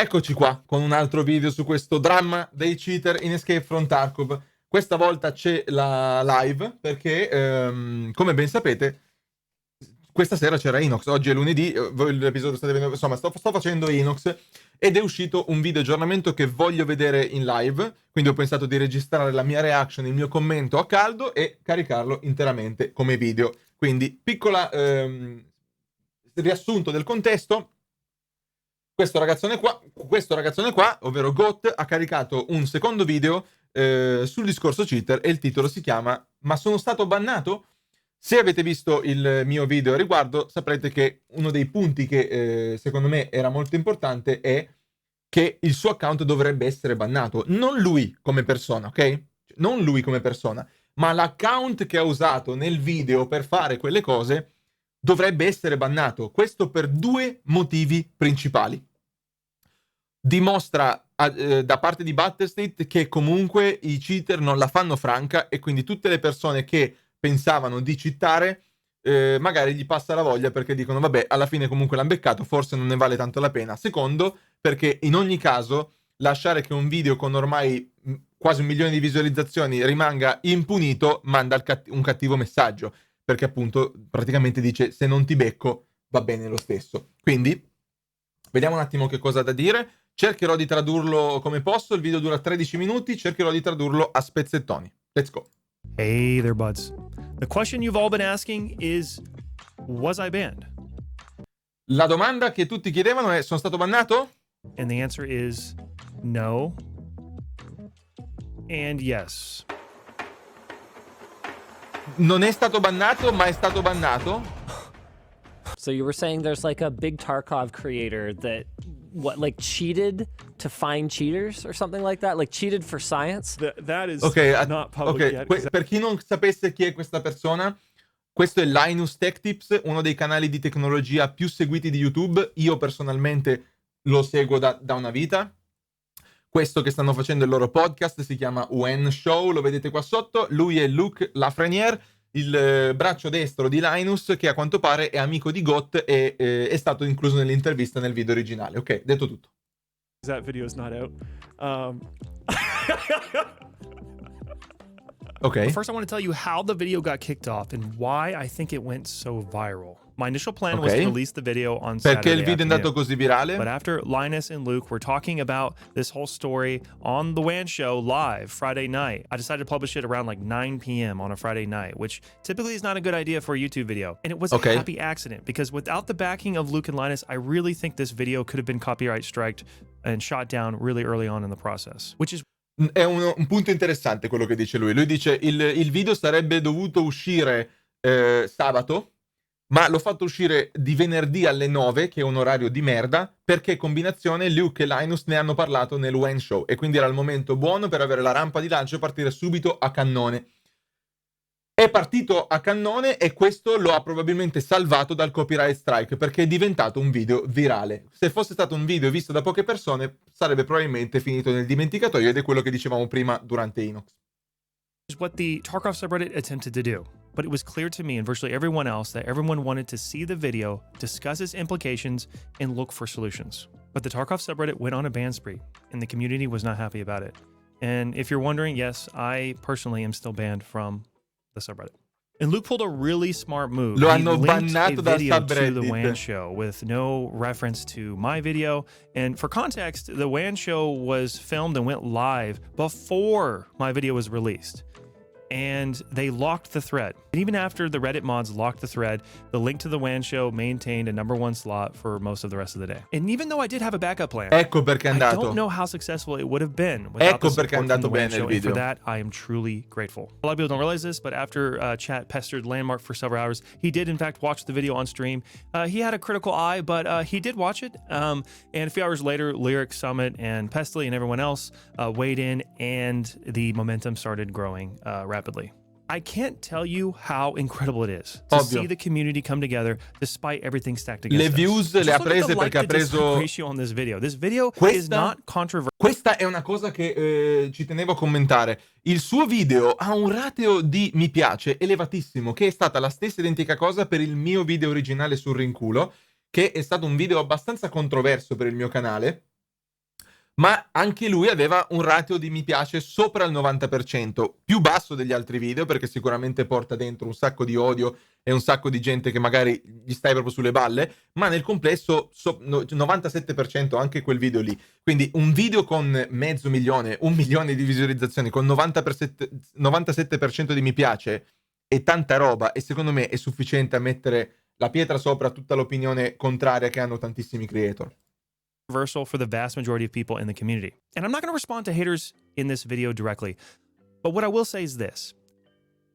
Eccoci qua con un altro video su questo dramma dei cheater in Escape from Tarkov. Questa volta c'è la live perché, come ben sapete, questa sera c'era Inox. Oggi è lunedì, voi l'episodio state vedendo, insomma, sto facendo Inox ed è uscito un video aggiornamento che voglio vedere in live, quindi ho pensato di registrare la mia reaction, il mio commento a caldo e caricarlo interamente come video. Quindi, piccola riassunto del contesto. Questo ragazzone qua, ovvero Got, ha caricato un secondo video sul discorso cheater e il titolo si chiama "Ma sono stato bannato?". Se avete visto il mio video a riguardo saprete che uno dei punti che secondo me era molto importante è che il suo account dovrebbe essere bannato. Non lui come persona, ok? Non lui come persona, ma l'account che ha usato nel video per fare quelle cose dovrebbe essere bannato. Questo per due motivi principali. Dimostra da parte di Battlestate che comunque i cheater non la fanno franca e quindi tutte le persone che pensavano di cheatare magari gli passa la voglia perché dicono vabbè, alla fine comunque l'hanno beccato, forse non ne vale tanto la pena. Secondo, perché in ogni caso lasciare che un video con ormai quasi 1 milione di visualizzazioni rimanga impunito manda un cattivo messaggio, perché appunto praticamente dice se non ti becco va bene lo stesso. Quindi vediamo un attimo che cosa ha da dire. Cercherò di tradurlo come posso, il video dura 13 minuti, cercherò di tradurlo a spezzettoni. Let's go. Hey there, buds. The question you've all been asking is, was I banned? La domanda che tutti chiedevano è: sono stato bannato? And the answer is no and yes. Non è stato bannato, ma è stato bannato? So you were saying there's like a big Tarkov creator that cheated to find cheaters or something like that? Like cheated for science? That is not public yet. Per chi non sapesse chi è questa persona, questo è Linus Tech Tips, uno dei canali di tecnologia più seguiti di YouTube. Io personalmente lo seguo da una vita. Questo che stanno facendo il loro podcast si chiama UN Show, lo vedete qua sotto. Lui è Luc Lafreniere, il braccio destro di Linus, che a quanto pare è amico di Got e è stato incluso nell'intervista nel video originale. Ok, detto tutto. That video is not out. Okay. But first, I want to tell you how the video got kicked off and why I think it went so viral. My initial plan was to release the video on Saturday Perché il video è andato così virale? But after Linus and Luke were talking about this whole story on the WAN show live Friday night, I decided to publish it around like 9 p.m. on a Friday night, which typically is not a good idea for a YouTube video. And it was a happy accident because without the backing of Luke and Linus, I really think this video could have been copyright striked and shot down really early on in the process, which is È un punto interessante quello che dice lui. Lui dice il video sarebbe dovuto uscire sabato, ma l'ho fatto uscire di venerdì alle 9, che è un orario di merda, perché combinazione Luke e Linus ne hanno parlato nel WAN Show e quindi era il momento buono per avere la rampa di lancio e partire subito a cannone. È partito a cannone e questo lo ha probabilmente salvato dal copyright strike perché è diventato un video virale. Se fosse stato un video visto da poche persone sarebbe probabilmente finito nel dimenticatoio ed è quello che dicevamo prima durante Inox. Is what the Tarkov subreddit attempted to do. But it was clear to me and virtually everyone else that everyone wanted to see the video, discuss its implications, and look for solutions. But the Tarkov subreddit went on a ban spree, and the community was not happy about it. And if you're wondering, yes, I personally am still banned from the subreddit. And Luke pulled a really smart move. Lo He hanno linked bannato a dal video to the subreddit. WAN show with no reference to my video. And for context, the WAN show was filmed and went live before my video was released. And they locked the thread. And even after the Reddit mods locked the thread, the link to the WAN show maintained a #1 slot for most of the rest of the day. And even though I did have a backup plan, Ecco perché è I andato. don't know how successful it would have been without Ecco the perché è support from andato the WAN bene il show. And for video. that, I am truly grateful. A lot of people don't realize this, but after Chat pestered Landmark for several hours, he did in fact watch the video on stream. He had a critical eye, but he did watch it. And a few hours later, Lyric, Summit, and Pestily and everyone else weighed in, and the momentum started growing rapidly. I can't tell you how incredible it is to see the community come together despite everything stacked against Le views us. le ha prese perché ha preso ratio on this video. This video is not controversial. Questa è una cosa che ci tenevo a commentare. Il suo video ha un ratio di mi piace elevatissimo, che è stata la stessa identica cosa per il mio video originale sul rinculo, che è stato un video abbastanza controverso per il mio canale. ma anche lui aveva un ratio di mi piace sopra il 90%, più basso degli altri video, perché sicuramente porta dentro un sacco di odio e un sacco di gente che magari gli stai proprio sulle balle, ma nel complesso 97% anche quel video lì. Quindi un video con mezzo milione, 1 milione di visualizzazioni, con 97% di mi piace e tanta roba, e secondo me è sufficiente a mettere la pietra sopra tutta l'opinione contraria che hanno tantissimi creator. Universal for the vast majority of people in the community. And I'm not going to respond to haters in this video directly, but what I will say is this.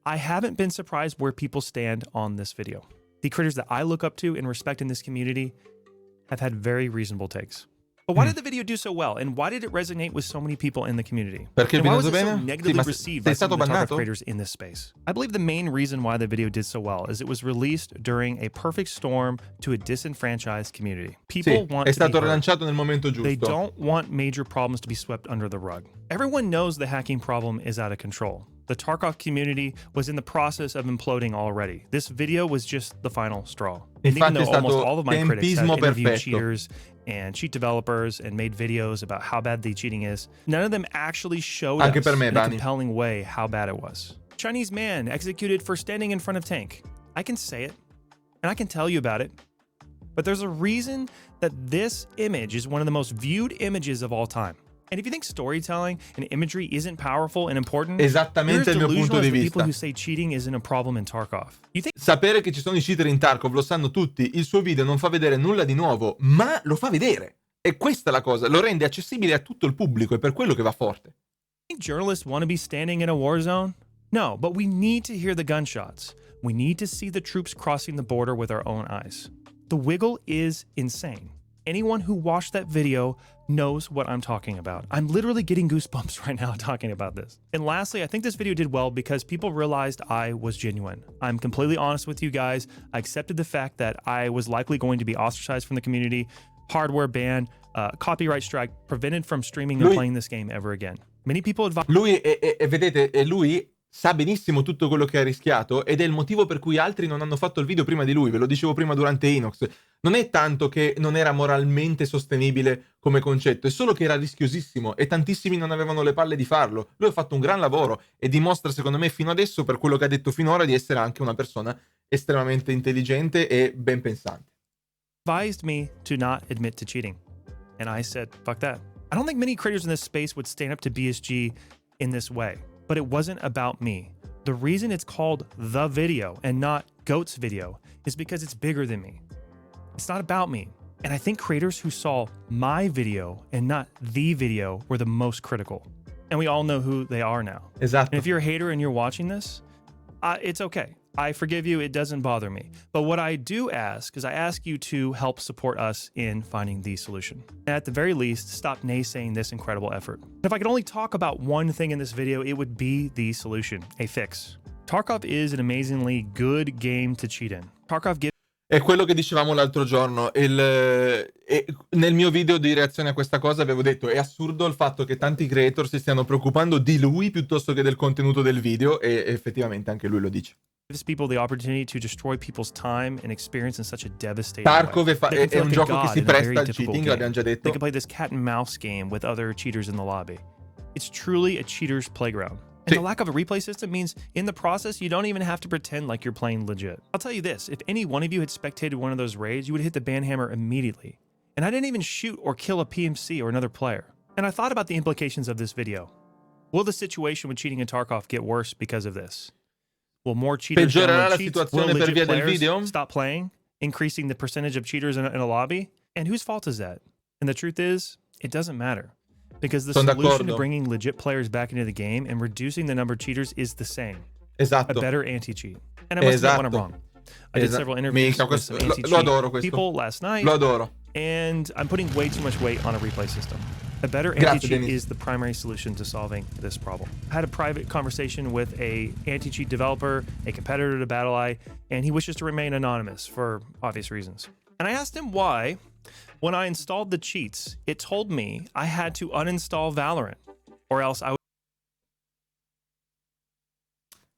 I haven't been surprised where people stand on this video. The creators that I look up to and respect in this community have had very reasonable takes. But why did the video do so well? And why did it resonate with so many people in the community? Perché il And why video was it bene? so Sì, negatively ma received sei by some stato of the Tarkov bannato? creators in this space? I believe the main reason why the video did so well is it was released during a perfect storm to a disenfranchised community. People Sì, want è to be stato heard. rilanciato nel momento They giusto. don't want major problems to be swept under the rug. Everyone knows the hacking problem is out of control. The Tarkov community was in the process of imploding already. This video was just the final straw. And even Infatti è though almost stato all of my critics have tempismo interviewed perfetto. cheaters and cheat developers and made videos about how bad the cheating is, none of them actually showed Anche us per me, in a Bani. compelling way how bad it was. Chinese man executed for standing in front of tank. I can say it, and I can tell you about it. But there's a reason that this image is one of the most viewed images of all time. And if you think storytelling and imagery isn't powerful and important, Esattamente you're il as mio punto delusional di as the people vista. who say cheating isn't a problem in Tarkov. You think Sapere che ci sono i cheater in Tarkov lo sanno tutti, il suo video non fa vedere nulla di nuovo, ma lo fa vedere. E questa è la cosa, lo rende accessibile a tutto il pubblico, è per quello che va forte. journalists want to be standing in a war zone? No, but we need to hear the gunshots. We need to see the troops crossing the border with our own eyes. The wiggle is insane. Anyone who watched that video knows what I'm talking about. I'm literally getting goosebumps right now talking about this. And lastly, I think this video did well because people realized I was genuine. I'm completely honest with you guys. I accepted the fact that I was likely going to be ostracized from the community, hardware ban, copyright strike, prevented from streaming and playing this game ever again. Many people advise. Lui, vedete, lui sa benissimo tutto quello che ha rischiato ed è il motivo per cui altri non hanno fatto il video prima di lui, ve lo dicevo prima durante Inox. Non è tanto che non era moralmente sostenibile come concetto, è solo che era rischiosissimo e tantissimi non avevano le palle di farlo. Lui ha fatto un gran lavoro e dimostra, secondo me, fino adesso, per quello che ha detto finora, di essere anche una persona estremamente intelligente e ben pensante. Advised me to not admit to cheating. And I said, fuck that. I don't think many creators in this space would stand up to BSG in this way. But it wasn't about me. The reason it's called The Video and not Goat's Video is because it's bigger than me. It's not about me. And I think creators who saw my video and not the video were the most critical. And we all know who they are now. Esatto. And if you're a hater and you're watching this, it's okay. I forgive you. It doesn't bother me. But what I do ask is I ask you to help support us in finding the solution. At the very least, stop naysaying this incredible effort. If I could only talk about one thing in this video, it would be the solution, a fix. Tarkov is an amazingly good game to cheat in. Tarkov gives È quello che dicevamo l'altro giorno. Nel mio video di reazione a questa cosa avevo detto: è assurdo il fatto che tanti creator si stiano preoccupando di lui piuttosto che del contenuto del video, e effettivamente anche lui lo dice. people the opportunity to destroy people's time and experience in such a devastating Tarkov way. They can è feel un like a gioco che god si in a very presta al difficult cheating, game. l'abbiamo già detto. They can play this cat and mouse game with other cheaters in the lobby. It's truly a cheater's playground. And Sì. the lack of a replay system means in the process, you don't even have to pretend like you're playing legit. I'll tell you this, if any one of you had spectated one of those raids, you would hit the ban hammer immediately. And I didn't even shoot or kill a PMC or another player. And I thought about the implications of this video. Will the situation with cheating in Tarkov get worse because of this? Will more cheaters Peggiorerà download la cheats? Will situazione per legit via del players video? stop playing, increasing the percentage of cheaters in a lobby? And whose fault is that? And the truth is, it doesn't matter. Because the Sono solution to d'accordo. bringing legit players back into the game and reducing the number of cheaters is the same. A Esatto. better anti-cheat. And I must admit when I'm Esatto. wrong. I did several interviews Minchia, with questo, some lo anti-cheat adoro questo. people last night, Lo adoro. and I'm putting way too much weight on a replay system. A better Grazie, anti-cheat Dennis. is the primary solution to solving this problem. I had a private conversation with a anti-cheat developer, a competitor to BattleEye, and he wishes to remain anonymous for obvious reasons. And I asked him why, when I installed the cheats, it told me I had to uninstall Valorant, or else I would.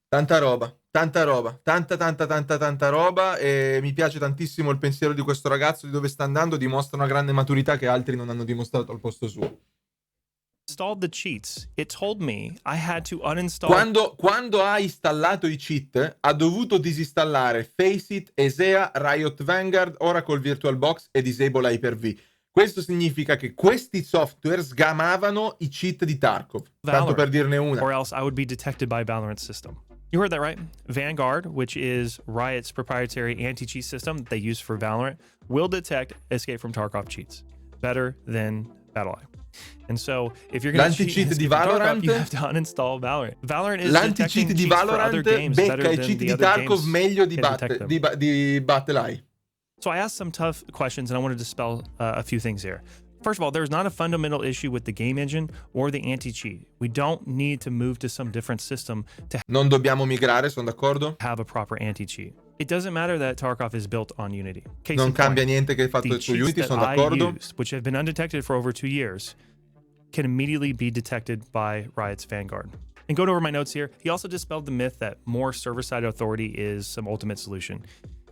Tanta roba, tanta roba, tanta roba, e mi piace tantissimo il pensiero di questo ragazzo, di dove sta andando, dimostra una grande maturità che altri non hanno dimostrato al posto suo. installed the cheats, it told me I had to uninstall. Quando ha installato i cheat, ha dovuto disinstallare Faceit, ESEA, Riot Vanguard, Oracle VirtualBox e Disable Hyper-V. Questo significa che questi software sgamavano i cheat di Tarkov. Tanto per dirne una. Or else I would be detected by Valorant's system. You heard that right. Vanguard, which is Riot's proprietary anti-cheat system that they use for Valorant, will detect Escape from Tarkov cheats better than BattlEye. And so, if you're going to cheat di Tarkov, you have to uninstall Valorant. Valorant is L'anti-cheat di Valorant becca i cheat di Tarkov meglio di BattlEye. So I asked some tough questions, and I wanted to dispel a few things here. First of all, there's not a fundamental issue with the game engine or the anti-cheat. We don't need to move to some different system to Non dobbiamo migrare, sono d'accordo. have a proper anti-cheat. It doesn't matter that Tarkov is built on Unity. Case Non in cambia point, niente che è fatto the su cheats Unity, that sono I d'accordo. used, which have been undetected for over 2 years, can immediately be detected by Riot's Vanguard. And going over my notes here, he also dispelled the myth that more server-side authority is some ultimate solution.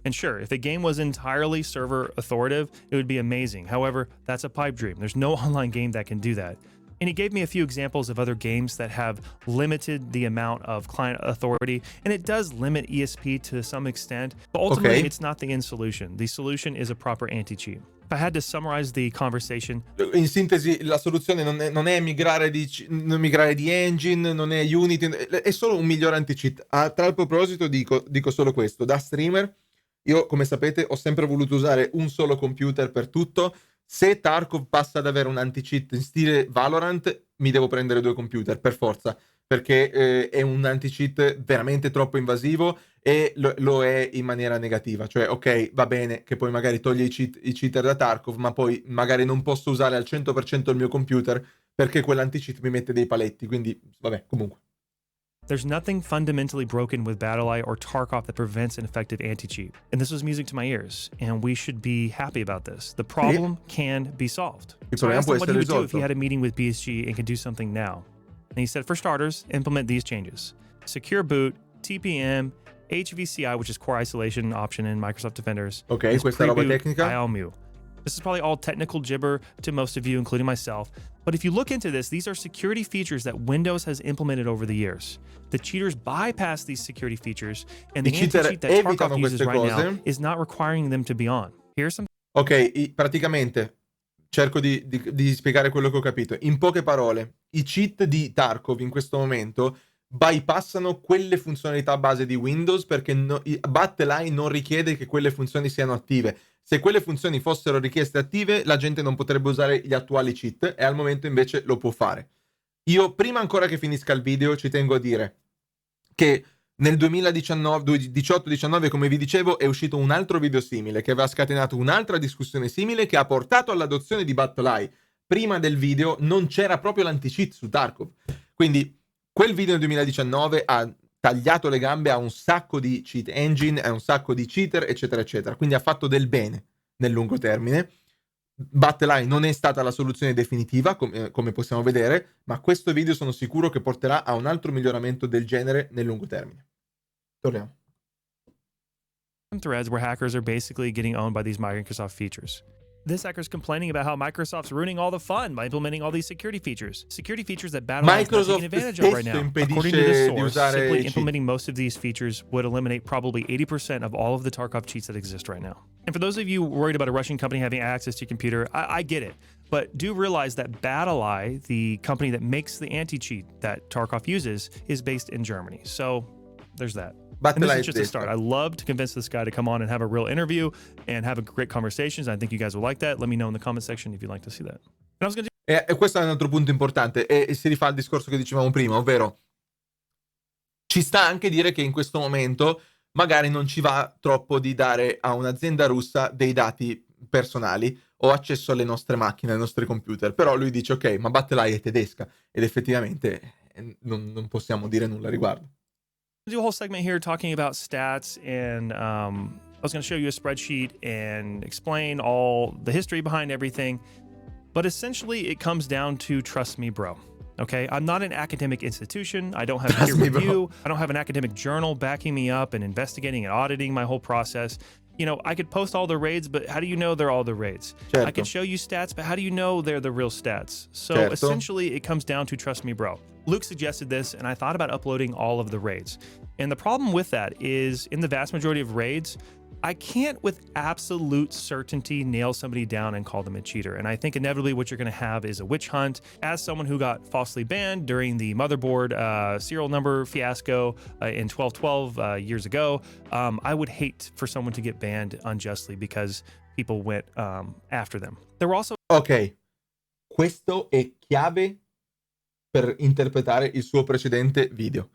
And sure, if the game was entirely server authoritative, it would be amazing. However, that's a pipe dream. There's no online game that can do that. And he gave me a few examples of other games that have limited the amount of client authority, and it does limit ESP to some extent, but ultimately it's not the end solution. The solution is a proper anti-cheat. If I had to summarize the conversation, In sintesi, la soluzione non è migrare di engine, non è Unity, è solo un migliore anti-cheat. A tal proposito dico solo questo, da streamer io, come sapete, ho sempre voluto usare un solo computer per tutto. Se Tarkov passa ad avere un anti-cheat in stile Valorant, mi devo prendere 2 computer, per forza, perché è un anti-cheat veramente troppo invasivo e lo è in maniera negativa. Cioè, ok, va bene che poi magari toglie i cheater da Tarkov, ma poi magari non posso usare al 100% il mio computer perché quell'anti-cheat mi mette dei paletti, quindi vabbè, comunque. there's nothing fundamentally broken with BattlEye or Tarkov that prevents an effective anti-cheat. And this was music to my ears, and we should be happy about this. The problem can be solved. So I asked him what he would do if he had a meeting with BSG and could do something now. And he said, for starters, implement these changes. Secure boot, TPM, HVCI, which is core isolation option in Microsoft Defenders. Ok, questa roba tecnica. ILMU. This is probably all technical gibber to most of you, including myself. But if you look into this, these are security features that Windows has implemented over the years. The cheaters bypass these security features, and the anti-cheat that Tarkov uses right now is not requiring them to be on. Here's some. Ok, praticamente cerco di spiegare quello che ho capito. In poche parole, i cheat di Tarkov in questo momento bypassano quelle funzionalità base di Windows perché BattlEye non richiede che quelle funzioni siano attive. Se quelle funzioni fossero richieste attive, la gente non potrebbe usare gli attuali cheat e al momento invece lo può fare. Io, prima ancora che finisca il video, ci tengo a dire che nel 2018-19, come vi dicevo, è uscito un altro video simile che aveva scatenato un'altra discussione simile che ha portato all'adozione di BattlEye. Prima del video non c'era proprio l'anti-cheat su Tarkov. Quindi quel video nel 2019 ha tagliato le gambe a un sacco di cheat engine, a un sacco di cheater, eccetera, eccetera. Quindi ha fatto del bene nel lungo termine. BattlEye non è stata la soluzione definitiva, come possiamo vedere, ma questo video sono sicuro che porterà a un altro miglioramento del genere nel lungo termine. Torniamo. Threads where hackers are basically getting owned by these Microsoft features. This hacker is complaining about how Microsoft's ruining all the fun by implementing all these security features that BattlEye is not taking advantage of right now. According to this source, simply implementing most of these features would eliminate probably 80% of all of the Tarkov cheats that exist right now. And for those of you worried about a Russian company having access to your computer, I get it. But do realize that BattlEye, the company that makes the anti-cheat that Tarkov uses, is based in Germany. So there's that. And this is just a start. I love to convince this guy to come on and have a real interview and have a great conversations. I think you guys will like that. Let me know in the comment section if you'd like to see that. And I was gonna do- E questo è un altro punto importante e si rifà al discorso che dicevamo prima, ovvero ci sta anche dire che in questo momento magari non ci va troppo di dare a un'azienda russa dei dati personali o accesso alle nostre macchine, ai nostri computer, però lui dice ok, ma BattlEye è tedesca ed effettivamente non possiamo dire nulla a riguardo. do a whole segment here talking about stats, and I was going to show you a spreadsheet and explain all the history behind everything. But essentially, it comes down to trust me, bro. Okay, I'm not an academic institution. I don't have peer review. I don't have an academic journal backing me up and investigating and auditing my whole process. You know, I could post all the raids, but how do you know they're all the raids? Certo. I could show you stats, but how do you know they're the real stats? So Certo. essentially, it comes down to trust me, bro. Luke suggested this, and I thought about uploading all of the raids. And the problem with that is, in the vast majority of raids, I can't with absolute certainty nail somebody down and call them a cheater. And I think inevitably what you're going to have is a witch hunt. As someone who got falsely banned during the motherboard serial number fiasco in 1212 years ago, I would hate for someone to get banned unjustly because people went after them. There were also... Ok, questo è chiave per interpretare il suo precedente video.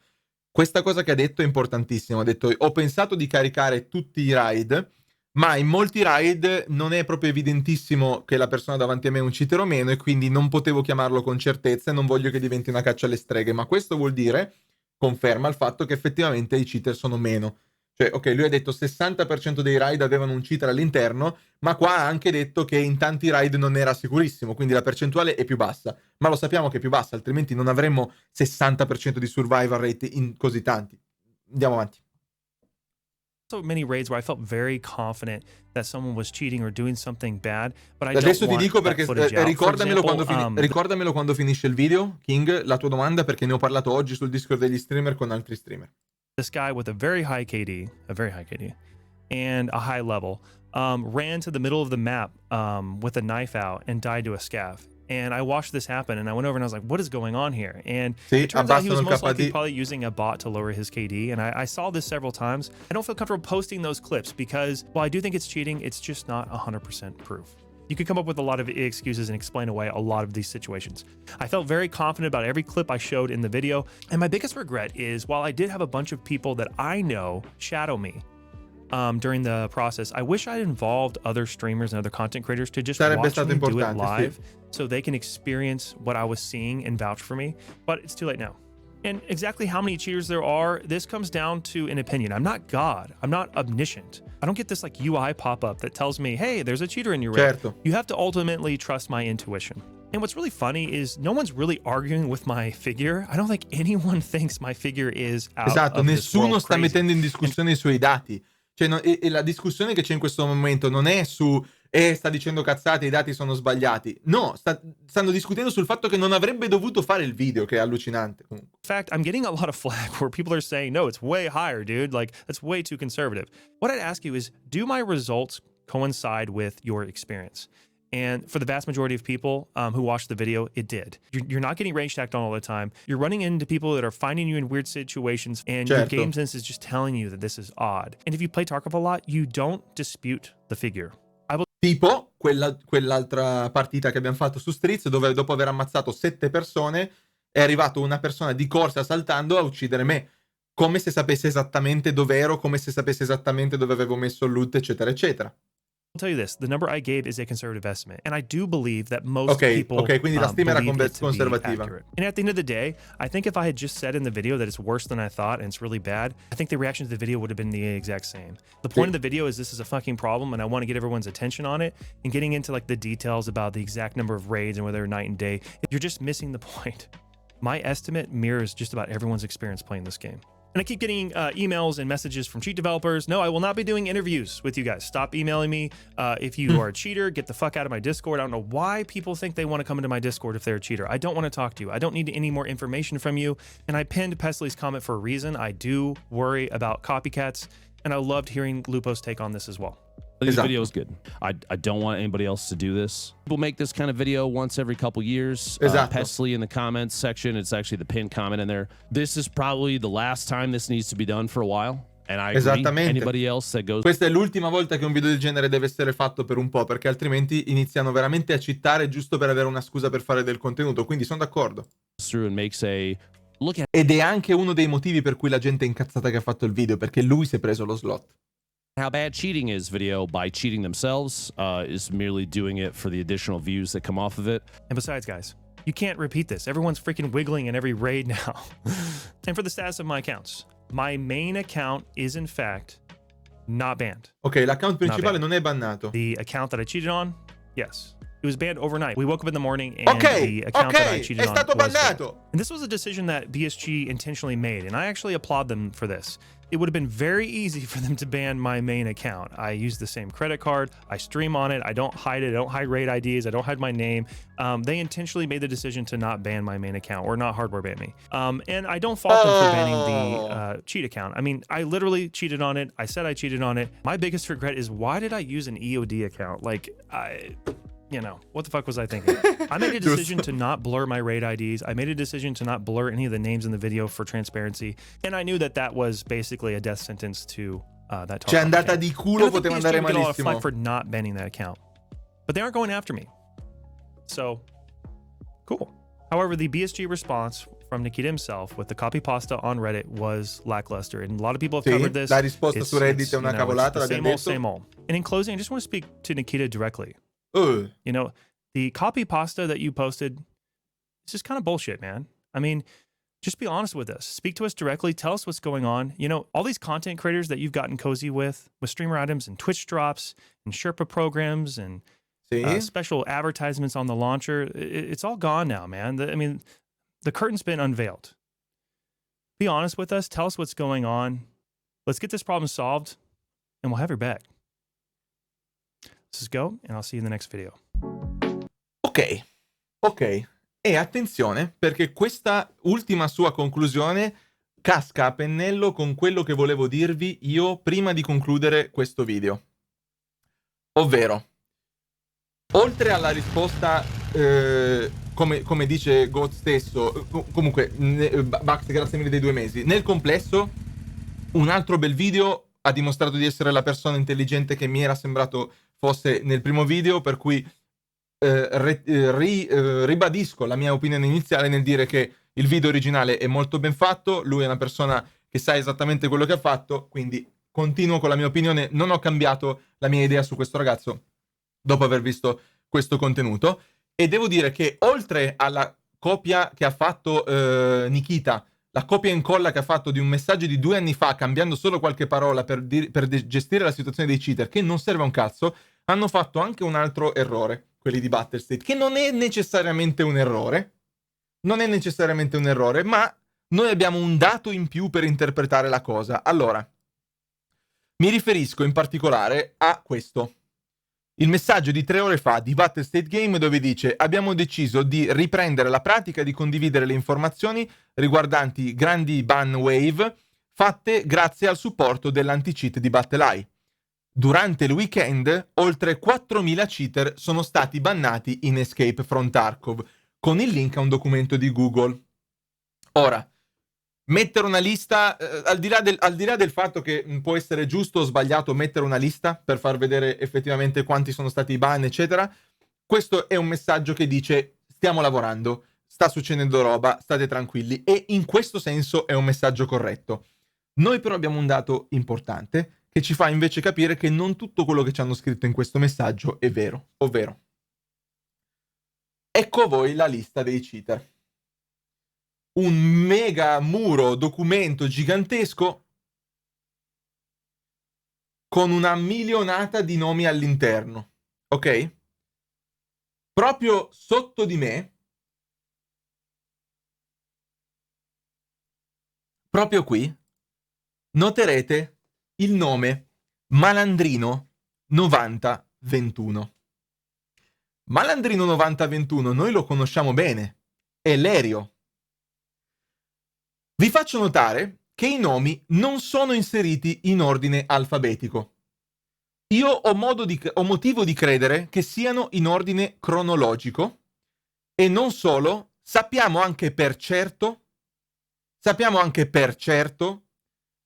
Questa cosa che ha detto è importantissima. Ha detto: ho pensato di caricare tutti i raid, ma in molti raid non è proprio evidentissimo che la persona davanti a me è un cheater o meno, e quindi non potevo chiamarlo con certezza e non voglio che diventi una caccia alle streghe. Ma questo vuol dire, conferma il fatto che effettivamente i cheater sono meno. Cioè, ok, lui ha detto 60% dei raid avevano un cheater all'interno, ma qua ha anche detto che in tanti raid non era sicurissimo, quindi la percentuale è più bassa. Ma lo sappiamo che è più bassa, altrimenti non avremmo 60% di survival rate in così tanti. Andiamo avanti. So many raids where I felt very confident that someone was cheating or doing something bad, but I Adesso don't ti want dico that perché footage out. For example, ricordamelo quando finisce il video, King, la tua domanda, perché ne ho parlato oggi sul Discord degli streamer con altri streamer. this guy with a very high KD, and a high level, ran to the middle of the map with a knife out and died to a scav. And I watched this happen, and I went over and I was like, what is going on here? And Sì, it turns out he was abbassano il most likely KD. probably using a bot to lower his KD. And I saw this several times. I don't feel comfortable posting those clips because while I do think it's cheating, it's just not 100% proof. You could come up with a lot of excuses and explain away a lot of these situations. I felt very confident about every clip I showed in the video. And my biggest regret is, while I did have a bunch of people that I know shadow me during the process, I wish I'd involved other streamers and other content creators to just Sarebbe watch stato me do it importante, live, sì. so they can experience what I was seeing and vouch for me. But it's too late now. And exactly how many cheaters there are, this comes down to an opinion. I'm not God. I'm not omniscient. I don't get this like UI pop-up that tells me, hey, there's a cheater in your raid. Certo. You have to ultimately trust my intuition. And what's really funny is no one's really arguing with my figure. I don't think anyone thinks my figure is out Esatto, of this nessuno world sta crazy. mettendo in discussione i suoi dati. Cioè, e la discussione che c'è in questo momento non è su sta dicendo cazzate, i dati sono sbagliati. No, stanno discutendo sul fatto che non avrebbe dovuto fare il video, che è allucinante comunque. In fact, I'm getting a lot of flack where people are saying, no, it's way higher, dude. Like, that's way too conservative. What I'd ask you is, do my results coincide with your experience? And for the vast majority of people who watched the video, it did. You're not getting rage stacked on all the time. You're running into people that are finding you in weird situations, and your Certo. game sense is just telling you that this is odd. And if you play Tarkov a lot, you don't dispute the figure. Tipo quell'altra partita che abbiamo fatto su Streets, dove dopo aver ammazzato 7 persone è arrivato una persona di corsa saltando a uccidere me, come se sapesse esattamente dove ero, come se sapesse esattamente dove avevo messo il loot, eccetera eccetera. I'll tell you this, the number I gave is a conservative estimate, and I do believe that most people Ok, quindi la stima era believe it to be conservativa. accurate. And at the end of the day, I think if I had just said in the video that it's worse than I thought and it's really bad, I think the reaction to the video would have been the exact same. The point of the video is this is a fucking problem, and I want to get everyone's attention on it, and getting into like the details about the exact number of raids and whether they're night and day, you're just missing the point. My estimate mirrors just about everyone's experience playing this game. And I keep getting emails and messages from cheat developers. No, I will not be doing interviews with you guys. Stop emailing me. If you are a cheater, get the fuck out of my Discord. I don't know why people think they want to come into my Discord if they're a cheater. I don't want to talk to you. I don't need any more information from you. And I pinned Pesley's comment for a reason. I do worry about copycats, and I loved hearing Lupo's take on this as well. This video is good. I don't want anybody else to do this. People make this kind of video once every couple years. Esatto. Pesley in the comments section, it's actually the pinned comment in there. This is probably the last time this needs to be done for a while. And I agree. Esattamente. Anybody else that goes Questa è l'ultima volta che un video del genere deve essere fatto per un po', perché altrimenti iniziano veramente a cheatare giusto per avere una scusa per fare del contenuto, quindi sono d'accordo. through and makes a look at Ed è anche uno dei motivi per cui la gente è incazzata che ha fatto il video, perché lui si è preso lo slot. how bad cheating is video by cheating themselves, is merely doing it for the additional views that come off of it. And besides, guys, you can't repeat this. Everyone's freaking wiggling in every raid now. And for the status of my accounts, my main account is in fact not banned. Ok, l'account principale non è bannato. The account that I cheated on, yes. It was banned overnight. We woke up in the morning and the account that I cheated è on stato was banned. bannato. And this was a decision that BSG intentionally made, and I actually applaud them for this. It would have been very easy for them to ban my main account. I use the same credit card, I stream on it, I don't hide it, I don't hide raid IDs, I don't hide my name. They intentionally made the decision to not ban my main account or not hardware ban me. And I don't fault them for banning the cheat account. I mean, I literally cheated on it. I said I cheated on it. My biggest regret is, why did I use an EOD account? Like, you know, what the fuck was I thinking? I made a decision to not blur my raid IDs. I made a decision to not blur any of the names in the video for transparency. And I knew that that was basically a death sentence to that C'è andata account. di culo, And I think poteva BSG andare would get a lot of malissimo. flack for not banning that account. But they aren't going after me. So, cool. However, the BSG response from Nikita himself with the copy pasta on Reddit was lackluster. And a lot of people have covered this. La risposta su Reddit è una cavolata, Same l'abbiamo old, detto. same old. And in closing, I just want to speak to Nikita directly. Oh. You know, the copy pasta that you posted, it's just kind of bullshit, man. I mean, just be honest with us. Speak to us directly. Tell us what's going on. You know, all these content creators that you've gotten cozy with streamer items and Twitch drops and Sherpa programs and special advertisements on the launcher, it's all gone now, man. I mean, the curtain's been unveiled. Be honest with us. Tell us what's going on. Let's get this problem solved, and we'll have your back. This is Go, and I'll see you in the next video. Ok. E attenzione, perché questa ultima sua conclusione casca a pennello con quello che volevo dirvi io prima di concludere questo video. Ovvero, oltre alla risposta, come dice God stesso, comunque, Bax, grazie mille dei 2 mesi, nel complesso, un altro bel video ha dimostrato di essere la persona intelligente che mi era sembrato fosse nel primo video, per cui ribadisco la mia opinione iniziale nel dire che il video originale è molto ben fatto, lui è una persona che sa esattamente quello che ha fatto, quindi continuo con la mia opinione, non ho cambiato la mia idea su questo ragazzo dopo aver visto questo contenuto. E devo dire che oltre alla copia che ha fatto Nikita, la copia e incolla che ha fatto di un messaggio di 2 anni fa, cambiando solo qualche parola per gestire la situazione dei cheater, che non serve a un cazzo, hanno fatto anche un altro errore, quelli di Battlestate, che non è necessariamente un errore, ma noi abbiamo un dato in più per interpretare la cosa. Allora, mi riferisco in particolare a questo. Il messaggio di 3 ore fa di Battlestate Game, dove dice: abbiamo deciso di riprendere la pratica di condividere le informazioni riguardanti grandi ban wave fatte grazie al supporto dell'anti-cheat di BattleEye. Durante il weekend oltre 4.000 cheater sono stati bannati in Escape from Tarkov, con il link a un documento di Google. Ora, mettere una lista, al di là del fatto che può essere giusto o sbagliato mettere una lista per far vedere effettivamente quanti sono stati i ban, eccetera, questo è un messaggio che dice: stiamo lavorando, sta succedendo roba, state tranquilli, e in questo senso è un messaggio corretto. Noi però abbiamo un dato importante che ci fa invece capire che non tutto quello che ci hanno scritto in questo messaggio è vero, ovvero, ecco a voi la lista dei cheater. Un mega muro documento gigantesco con una milionata di nomi all'interno, ok? Proprio sotto di me, proprio qui, noterete il nome Malandrino 9021. Malandrino 9021 noi lo conosciamo bene, è Lerio. Vi faccio notare che i nomi non sono inseriti in ordine alfabetico. Io ho motivo di credere che siano in ordine cronologico, e non solo, sappiamo anche per certo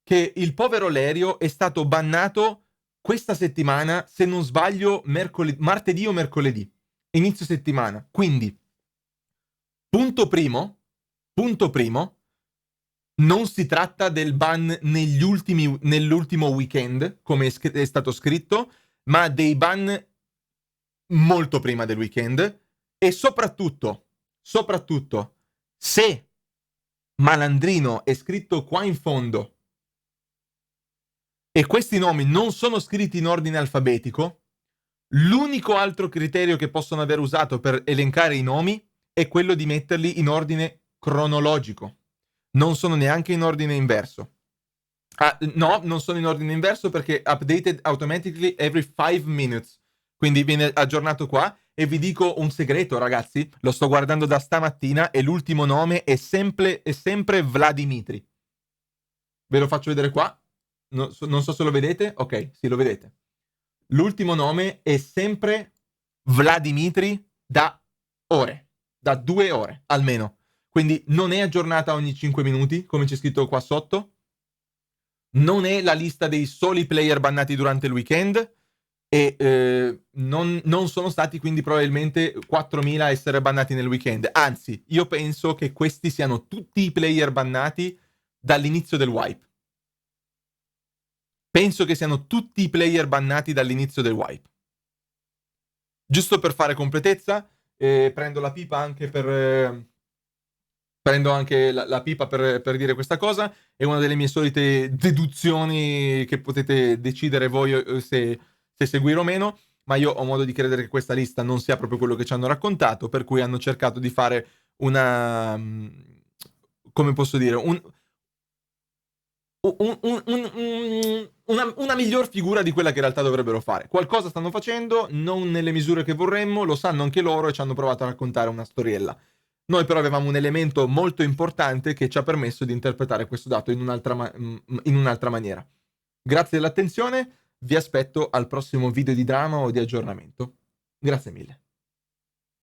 che il povero Lerio è stato bannato questa settimana, se non sbaglio martedì o mercoledì, inizio settimana. Quindi, punto primo, non si tratta del ban nell'ultimo weekend, come è stato scritto, ma dei ban molto prima del weekend. E soprattutto, se Malandrino è scritto qua in fondo e questi nomi non sono scritti in ordine alfabetico, L'unico altro criterio che possono aver usato per elencare i nomi è quello di metterli in ordine cronologico. Non sono neanche in ordine inverso. No, non sono in ordine inverso perché updated automatically every 5 minutes. Quindi viene aggiornato qua. E vi dico un segreto, ragazzi. Lo sto guardando da stamattina e l'ultimo nome è sempre Vladimitri. Ve lo faccio vedere qua. Non so se lo vedete. Ok, sì, lo vedete. L'ultimo nome è sempre Vladimitri da ore. Da 2 ore, almeno. Quindi non è aggiornata ogni 5 minuti, come c'è scritto qua sotto. Non è la lista dei soli player bannati durante il weekend e non sono stati quindi probabilmente 4.000 a essere bannati nel weekend. Anzi, io penso che questi siano tutti i player bannati dall'inizio del wipe. Penso che siano tutti i player bannati dall'inizio del wipe. Giusto per fare completezza, prendo la pipa anche per... Prendo anche la pipa per dire questa cosa. È una delle mie solite deduzioni che potete decidere voi se seguire o meno, ma io ho modo di credere che questa lista non sia proprio quello che ci hanno raccontato, per cui hanno cercato di fare una... come posso dire? Una miglior figura di quella che in realtà dovrebbero fare. Qualcosa stanno facendo, non nelle misure che vorremmo, lo sanno anche loro e ci hanno provato a raccontare una storiella. Noi però avevamo un elemento molto importante che ci ha permesso di interpretare questo dato in un'altra maniera. Grazie dell'attenzione, vi aspetto al prossimo video di drama o di aggiornamento. Grazie mille.